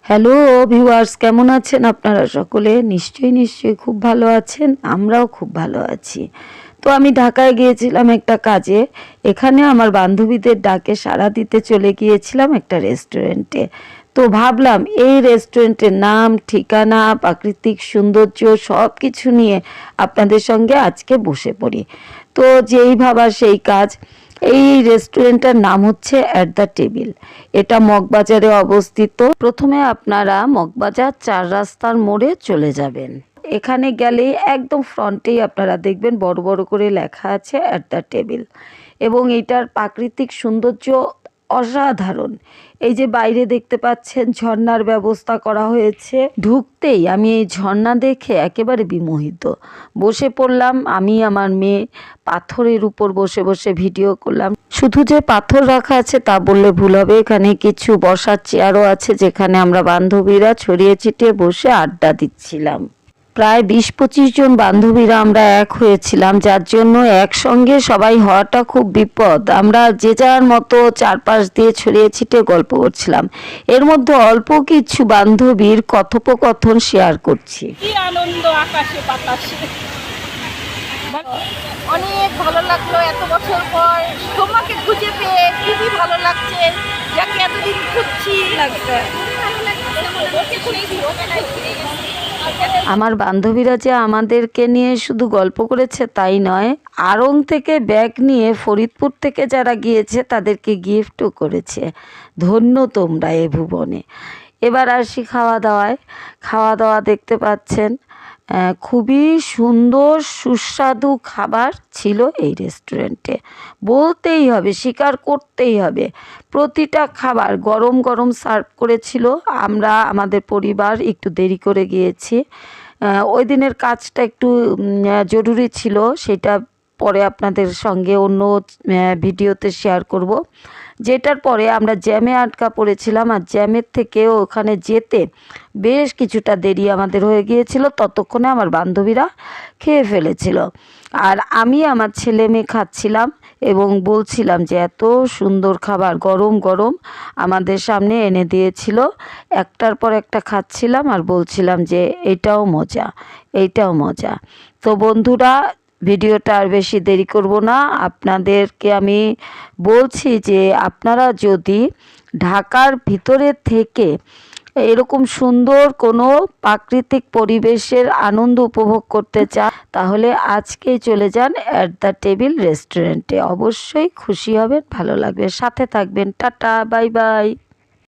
Hello viewers, কেমন আছেন আপনারা সকলে? নিশ্চয়ই খুব ভালো আছেন। আমরাও খুব ভালো আছি। তো আমি ঢাকায় গিয়েছিলাম একটা কাজে। এখানে আমার বান্ধবীদের ডাকে সাড়া দিতে চলে গিয়েছিলাম একটা রেস্টুরেন্টে। তো ভাবলাম এই রেস্টুরেন্টের নাম, ঠিকানা, প্রাকৃতিক সৌন্দর্য সব কিছু নিয়ে আপনাদের সঙ্গে আজকে বসে পড়ি। তো যেই ভাবা সেই কাজ। এই রেস্টুরেন্টটার নাম হচ্ছে অ্যাট দ্য টেবিল। এটা মগবাজারে অবস্থিত। প্রথমে আপনারা মগবাজার ৪ রাস্তার মোড়ে চলে যাবেন। এখানে গেলে একদম ফ্রন্টেই আপনারা দেখবেন বড় বড় করে লেখা আছে অ্যাট দ্য টেবিল, এবং এটার প্রাকৃতিক সৌন্দর্য অসাধারণ। এই যে বাইরে দেখতে পাচ্ছেন ঝর্ণার ব্যবস্থা করা হয়েছে। ঢুকতেই আমি এই ঝর্ণা দেখে একেবারে বিমোহিত। বসে পড়লাম আমি, আমার মেয়ে। পাথরের উপর বসে বসে ভিডিও করলাম। শুধু যে পাথর রাখা আছে তা বললে ভুল হবে, এখানে কিছু বসার চেয়ারও আছে যেখানে আমরা বান্ধবীরা ছড়িয়ে ছিটিয়ে বসে আড্ডা দিচ্ছিলাম। প্রায় ২০-২৫ জন বান্ধবীরা আমরা এক হয়েছিলাম, যার জন্য একসঙ্গে সবাই হওয়াটা খুব বিপদ। আমরা যে যার মতো চারপাশ দিয়ে ছড়িয়ে ছিটিয়ে গল্প করছিলাম। এর মধ্যে অল্প কিছু বান্ধবীর কথোপকথন শেয়ার করছি। কি আনন্দ আকাশে বাতাসে, অনেক ভালো লাগলো এত বছর পর তোমাকে খুঁজে পেয়ে। খুবই ভালো লাগছে, যাকে এতদিন খুঁজছি। আমার বান্ধবীরা যে আমাদেরকে নিয়ে শুধু গল্প করেছে তাই নয়, আড়ং থেকে ব্যাগ নিয়ে ফরিদপুর থেকে যারা গিয়েছে তাদেরকে গিফটও করেছে। ধন্য তোমরা এ ভুবনে। এবার আসি খাওয়া দাওয়ায়। খাওয়া দাওয়া দেখতে পাচ্ছেন, খুবই সুন্দর সুস্বাদু খাবার ছিল এই রেস্টুরেন্টে। বলতেই হবে, স্বীকার করতেই হবে, প্রতিটা খাবার গরম গরম সার্ভ করেছিল। আমরা আমাদের পরিবার একটু দেরি করে গিয়েছি। ওই দিনের কাজটা একটু জরুরি ছিল, সেটা পরে আপনাদের সঙ্গে অন্য ভিডিওতে শেয়ার করব। যেটার পরে আমরা জ্যামে আটকা পড়েছিলাম, আর জ্যামের থেকে ওখানে যেতে বেশ কিছুটা দেরি আমাদের হয়ে গিয়েছিল। ততক্ষণে আমার বান্ধবীরা খেয়ে ফেলেছিল, আর আমি আমার ছেলে মেয়ে খাচ্ছিলাম এবং বলছিলাম যে এত সুন্দর খাবার গরম গরম আমাদের সামনে এনে দিয়েছিল। একটার পর একটা খাচ্ছিলাম আর বলছিলাম যে এটাও মজা, এইটাও মজা। তো বন্ধুরা, ভিডিওটা আর বেশি দেরি করব না। আপনাদেরকে আমি বলছি যে আপনারা যদি ঢাকার ভিতরে থেকে এরকম সুন্দর কোনো প্রাকৃতিক পরিবেশের আনন্দ উপভোগ করতে চান, তাহলে আজকেই চলে যান অ্যাট দ্য টেবিল রেস্টুরেন্টে। অবশ্যই খুশি হবেন, ভালো লাগবে। সাথে থাকবেন। Tata, bye bye.